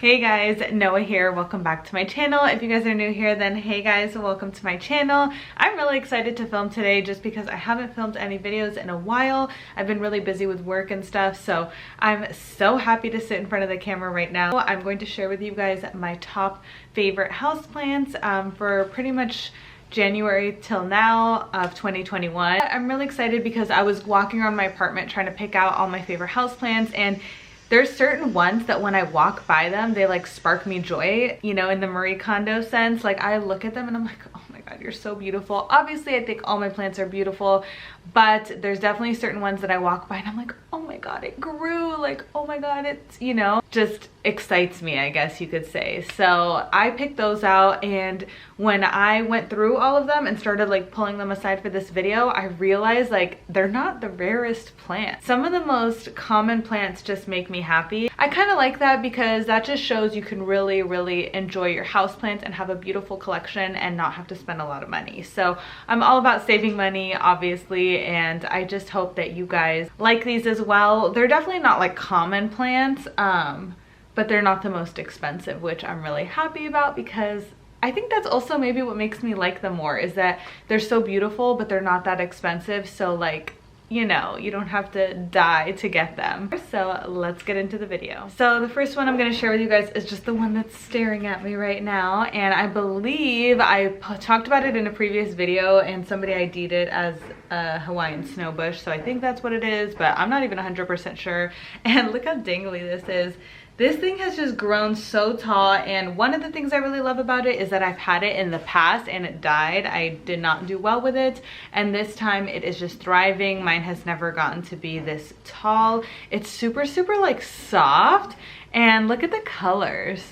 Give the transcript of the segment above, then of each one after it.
Hey guys, Noah here. Welcome back to my channel. If you guys are new here, then hey guys, welcome to my channel. I'm really excited to film today just because I haven't filmed any videos in a while. I've been really busy with work and stuff, so I'm so happy to sit in front of the camera right now. I'm going to share with you guys my top favorite houseplants for pretty much January till now of 2021. I'm really excited because I was walking around my apartment trying to pick out all my favorite houseplants, and there's certain ones that when I walk by them, they like spark me joy, you know, in the Marie Kondo sense. Like I look at them and I'm like, oh my God, you're so beautiful. Obviously, I think all my plants are beautiful, but there's definitely certain ones that I walk by and I'm like, oh my God, it grew. Like, oh my God, it's, you know, just excites me, I guess you could say. So I picked those out, and when I went through all of them and started like pulling them aside for this video, I realized like they're not the rarest plants. Some of the most common plants just make me happy. I kind of like that because that just shows you can really enjoy your houseplants and have a beautiful collection and not have to spend a lot of money. So I'm all about saving money, obviously, and I just hope that you guys like these as well. They're definitely not like common plants, but they're not the most expensive, which I'm really happy about because I think that's also maybe what makes me like them more, is that they're so beautiful, but they're not that expensive. So like, you know, you don't have to die to get them. So let's get into the video. So the first one I'm going to share with you guys is just the one that's staring at me right now. And I believe I talked about it in a previous video and somebody ID'd it as a Hawaiian snow bush. So I think that's what it is, but I'm not even 100% sure. And look how dangly this is. This thing has just grown so tall, and one of the things I really love about it is that I've had it in the past and it died. I did not do well with it, and this time it is just thriving. Mine has never gotten to be this tall. It's super like soft, and look at the colors.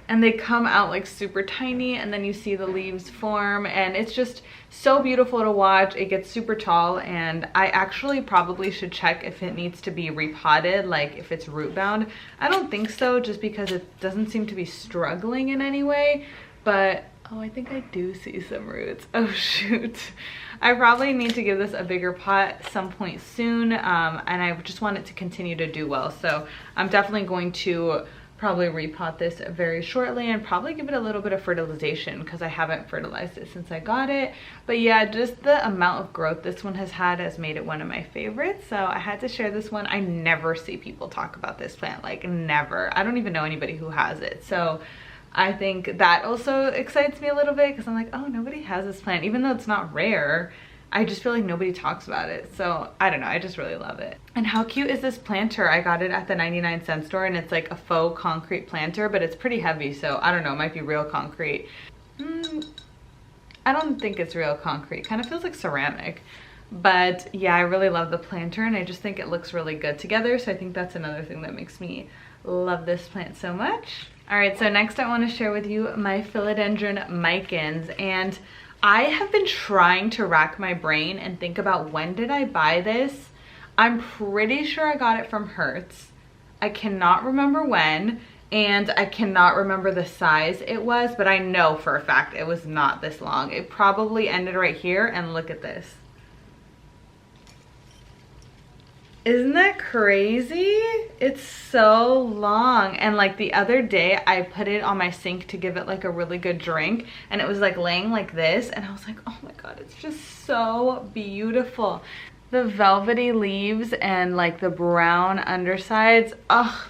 And they come out like super tiny, and then you see the leaves form, and it's just so beautiful to watch. It gets super tall, and I actually probably should check if it needs to be repotted, like if it's root bound. I don't think so, just because it doesn't seem to be struggling in any way, but oh, I think I do see some roots. Oh shoot. I probably need to give this a bigger pot some point soon, and I just want it to continue to do well. So I'm definitely going to probably repot this very shortly and probably give it a little bit of fertilization because I haven't fertilized it since I got it. But yeah, just the amount of growth this one has had has made it one of my favorites. So I had to share this one. I never see people talk about this plant, like never. I don't even know anybody who has it. So I think that also excites me a little bit because I'm like, oh, nobody has this plant. Even though it's not rare, I just feel like nobody talks about it. So I don't know, I just really love it. And how cute is this planter? I got it at the 99-cent store, and it's like a faux concrete planter, but it's pretty heavy, so I don't know, it might be real concrete. I don't think it's real concrete. Kind of feels like ceramic. But yeah, I really love the planter, and I just think it looks really good together. So I think that's another thing that makes me love this plant so much. All right, so next I want to share with you my Philodendron Micans, and I have been trying to rack my brain and think about when did I buy this. I'm pretty sure I got it from Hertz. I cannot remember when, and I cannot remember the size it was, but I know for a fact it was not this long. It probably ended right here, and look at this. Isn't that crazy? It's so long. And like the other day I put it on my sink to give it like a really good drink, and it was like laying like this, and I was like, oh my God, it's just so beautiful. The velvety leaves and like the brown undersides, oh,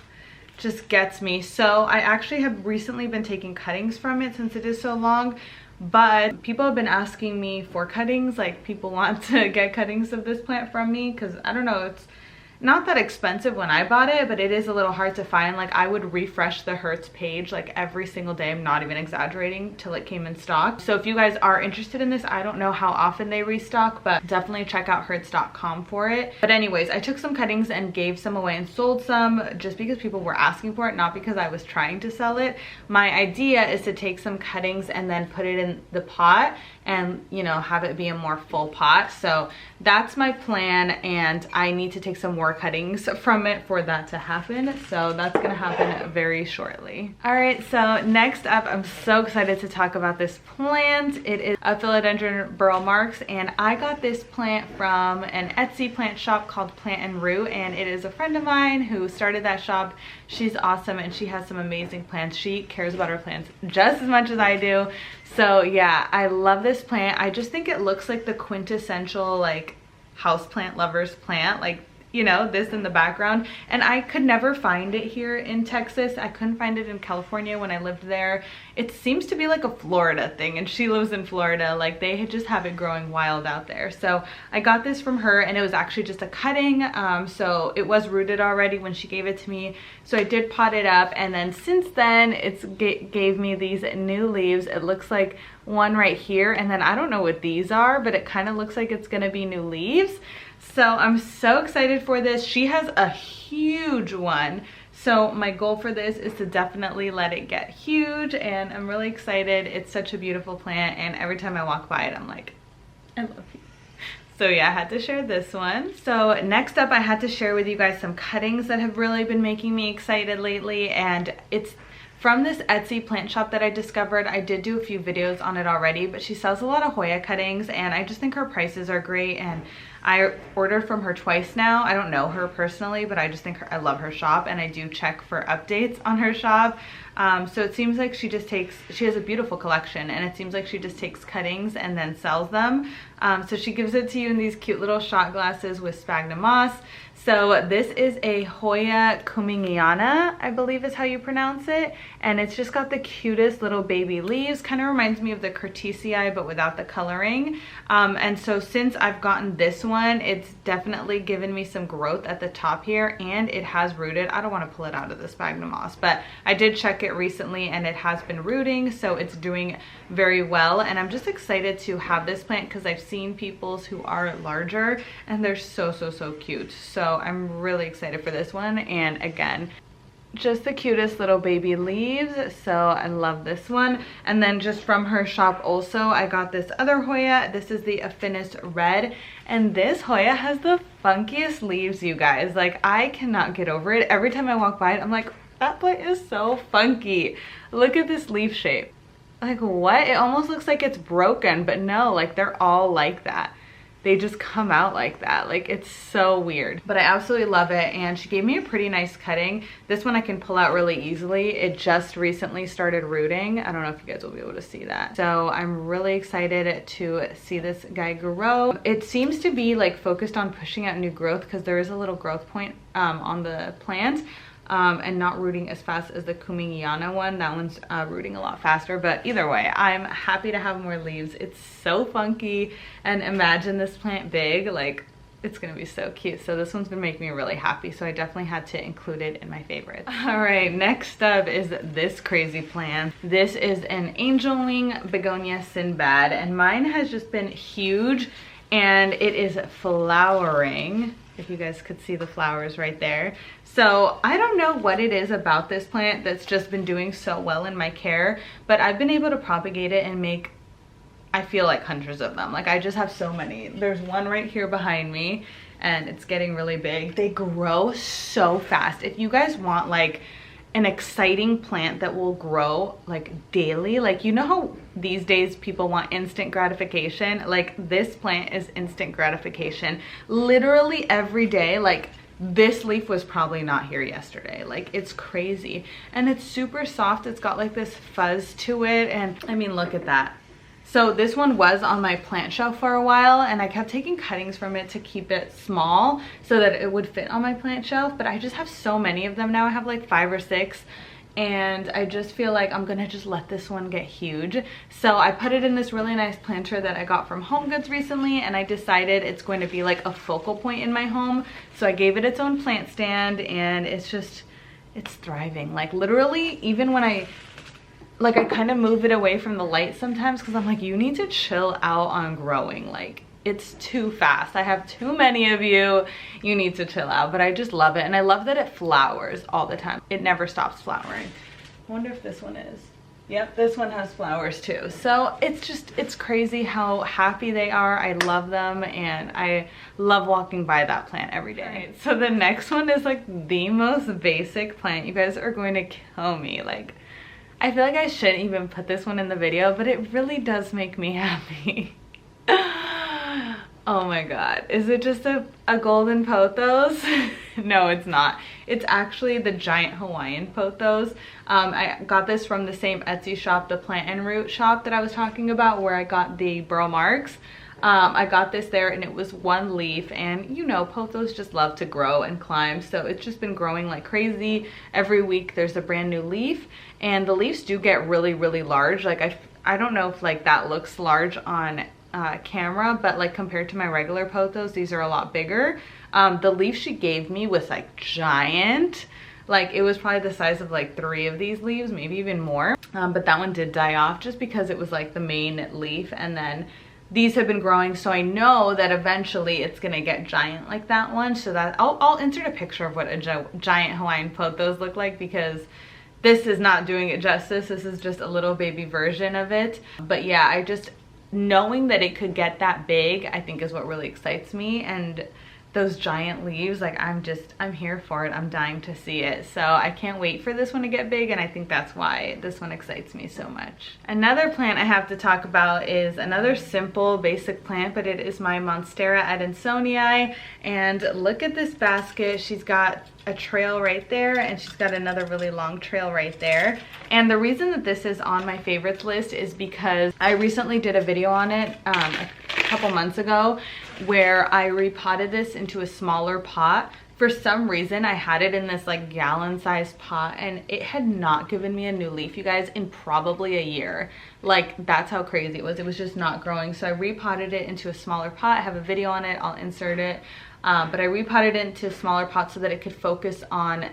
just gets me. So I actually have recently been taking cuttings from it since it is so long. But people have been asking me for cuttings, like people want to get cuttings of this plant from me because I don't know, it's not that expensive when I bought it, but it is a little hard to find. Like I would refresh the Hertz page like every single day, I'm not even exaggerating, till it came in stock. So if you guys are interested in this, I don't know how often they restock, but definitely check out hertz.com for it. But anyways, I took some cuttings and gave some away and sold some just because people were asking for it, not because I was trying to sell it. My idea is to take some cuttings and then put it in the pot and, you know, have it be a more full pot. So that's my plan, and I need to take some work cuttings from it for that to happen. So that's gonna happen very shortly. All right, so next up, I'm so excited to talk about this plant. It is a Philodendron Burlap Marks, and I got this plant from an Etsy plant shop called Plant and Root, and it is a friend of mine who started that shop. She's awesome and she has some amazing plants. She cares about her plants just as much as I do. So yeah, I love this plant. I just think it looks like the quintessential like houseplant lover's plant, like, you know, this in the background. And I could never find it here in Texas. I couldn't find it in California when I lived there. It seems to be like a Florida thing, and she lives in Florida. Like, they just have it growing wild out there. So I got this from her, and it was actually just a cutting. So it was rooted already when she gave it to me. So I did pot it up, and then since then it's gave me these new leaves. It looks like one right here, and then I don't know what these are, but it kind of looks like it's gonna be new leaves. So I'm so excited for this. She has a huge one. So my goal for this is to definitely let it get huge, and I'm really excited. It's such a beautiful plant, and every time I walk by it, I'm like, I love you. So yeah, I had to share this one. So next up, I had to share with you guys some cuttings that have really been making me excited lately, and it's from this Etsy plant shop that I discovered. I did do a few videos on it already, but she sells a lot of Hoya cuttings, and I just think her prices are great, and I ordered from her twice now. I don't know her personally, but I just think I love her shop, and I do check for updates on her shop. So it seems like she has a beautiful collection, and it seems like she just takes cuttings and then sells them. So she gives it to you in these cute little shot glasses with sphagnum moss. So this is a Hoya Kumingiana, I believe is how you pronounce it. And it's just got the cutest little baby leaves. Kind of reminds me of the Curtisii, but without the coloring. And so since I've gotten this one, it's definitely given me some growth at the top here, and it has rooted. I don't want to pull it out of the sphagnum moss, but I did check it recently and it has been rooting, so it's doing very well. And I'm just excited to have this plant because I've seen people's who are larger, and they're so cute. So I'm really excited for this one, and again, just the cutest little baby leaves. So I love this one. And then just from her shop also, I got this other Hoya. This is the Affinis Red, and this Hoya has the funkiest leaves, you guys. Like, I cannot get over it. Every time I walk by it, I'm like, that plant is so funky. Look at this leaf shape. Like, what? It almost looks like it's broken, but no, like, they're all like that. They just come out like that. Like, it's so weird, but I absolutely love it. And she gave me a pretty nice cutting. This one I can pull out really easily. It just recently started rooting. I don't know if you guys will be able to see that. So I'm really excited to see this guy grow. It seems to be like focused on pushing out new growth because there is a little growth point on the plant. And not rooting as fast as the Kumingiana one. That one's rooting a lot faster, but either way, I'm happy to have more leaves. It's so funky, and imagine this plant big, like, it's gonna be so cute. So this one's been making me really happy, so I definitely had to include it in my favorites. All right, next up is this crazy plant. This is an angel wing Begonia Sinbad, and mine has just been huge, and it is flowering. If you guys could see the flowers right there. So I don't know what it is about this plant that's just been doing so well in my care, but I've been able to propagate it and make, I feel like, hundreds of them. Like, I just have so many. There's one right here behind me, and it's getting really big. They grow so fast. If you guys want like an exciting plant that will grow like daily, like, you know how these days people want instant gratification? Like, this plant is instant gratification. Literally every day. Like, this leaf was probably not here yesterday. Like, it's crazy, and it's super soft. It's got like this fuzz to it, and I mean, look at that. So this one was on my plant shelf for a while, and I kept taking cuttings from it to keep it small so that it would fit on my plant shelf, but I just have so many of them now. I have like 5 or 6, and I just feel like I'm gonna just let this one get huge. So I put it in this really nice planter that I got from Home Goods recently, and I decided it's going to be like a focal point in my home. So I gave it its own plant stand, and it's thriving. Like, literally, even when I kind of move it away from the light sometimes because I'm like, you need to chill out on growing. Like, it's too fast. I have too many of you. You need to chill out. But I just love it. And I love that it flowers all the time. It never stops flowering. I wonder if this one is. Yep, this one has flowers too. So it's crazy how happy they are. I love them and I love walking by that plant every day. Right, so the next one is like the most basic plant. You guys are going to kill me. Like, I feel like I shouldn't even put this one in the video, but it really does make me happy. Oh my god, is it just a golden pothos? No, it's not. It's actually the giant Hawaiian pothos. I got this from the same Etsy shop, the plant and root shop that I was talking about, where I got the Burlap Marks. I got this there and it was one leaf, and you know, pothos just love to grow and climb, so it's just been growing like crazy. Every week there's a brand new leaf, and the leaves do get really, really large. Like I don't know if like that looks large on camera, but like compared to my regular pothos, these are a lot bigger. The leaf she gave me was like giant. Like it was probably the size of like 3 of these leaves, maybe even more. But that one did die off just because it was like the main leaf, and then these have been growing, so I know that eventually it's gonna get giant like that one. So that I'll insert a picture of what a giant Hawaiian pothos look like, because this is not doing it justice. This is just a little baby version of it. But yeah, I just knowing that it could get that big, I think is what really excites me. And those giant leaves, like I'm here for it. I'm dying to see it. So I can't wait for this one to get big, and I think that's why this one excites me so much. Another plant I have to talk about is another simple basic plant, but it is my Monstera Insomniai. And look at this basket. She's got a trail right there, and she's got another really long trail right there. And the reason that this is on my favorites list is because I recently did a video on it a couple months ago, where I repotted this into a smaller pot. For some reason I had it in this like gallon sized pot, and it had not given me a new leaf, you guys, in probably a year. Like, that's how crazy it was. It was just not growing. So I repotted it into a smaller pot. I have a video on it, I'll insert it. But I repotted it into a smaller pot so that it could focus on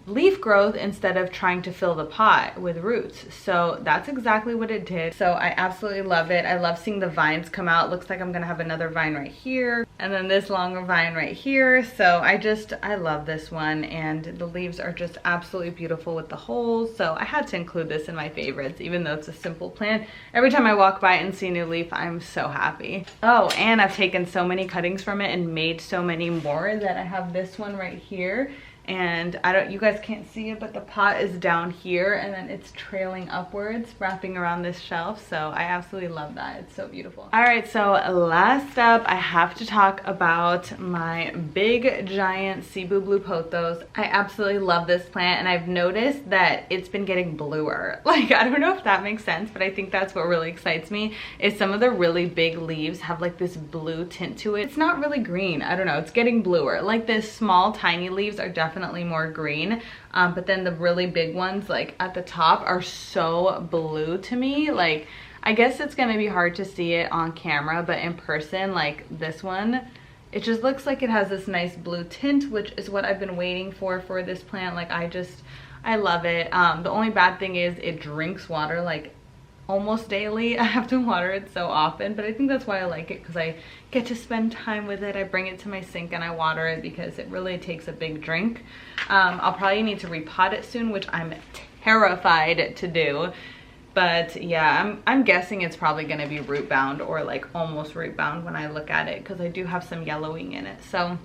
leaf growth instead of trying to fill the pot with roots. So that's exactly what it did. So I absolutely love it. I love seeing the vines come out. Looks like I'm gonna have another vine right here, and then this longer vine right here. So I love this one, and the leaves are just absolutely beautiful with the holes. So I had to include this in my favorites, even though it's a simple plant. Every time I walk by and see a new leaf, I'm so happy. Oh, and I've taken so many cuttings from it and made so many more that I have this one right here. And you guys can't see it, but the pot is down here, and then it's trailing upwards, wrapping around this shelf. So I absolutely love that. It's so beautiful. All right, so last up, I have to talk about my big giant Cebu blue pothos. I absolutely love this plant, and I've noticed that it's been getting bluer. Like, I don't know if that makes sense, but I think that's what really excites me, is some of the really big leaves have like this blue tint to it. It's not really green. I don't know, it's getting bluer. Like, the small tiny leaves are definitely more green, but then the really big ones like at the top are so blue to me. Like, I guess it's gonna be hard to see it on camera, but in person, like this one, it just looks like it has this nice blue tint, which is what I've been waiting for this plant. Like, I love it. The only bad thing is it drinks water like almost daily. I have to water it so often, but I think that's why I like it, because I get to spend time with it. I bring it to my sink and I water it because it really takes a big drink. I'll probably need to repot it soon, which I'm terrified to do. But yeah, I'm guessing it's probably gonna be root bound, or like almost root bound when I look at it, because I do have some yellowing in it. So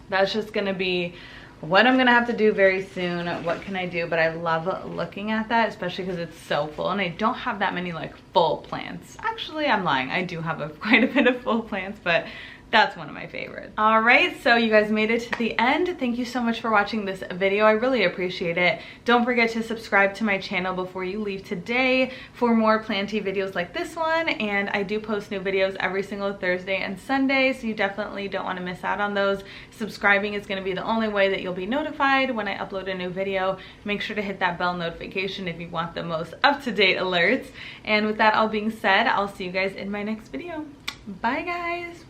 that's just gonna be what I'm gonna have to do very soon. What can I do? But I love looking at that, especially because it's so full, and I don't have that many like full plants. Actually, I'm lying. I do have quite a bit of full plants, but that's one of my favorites. All right, so you guys made it to the end. Thank you so much for watching this video. I really appreciate it. Don't forget to subscribe to my channel before you leave today for more planty videos like this one. And I do post new videos every single Thursday and Sunday, so you definitely don't want to miss out on those. Subscribing is going to be the only way that you'll be notified when I upload a new video. Make sure to hit that bell notification if you want the most up-to-date alerts. And with that all being said, I'll see you guys in my next video. Bye, guys.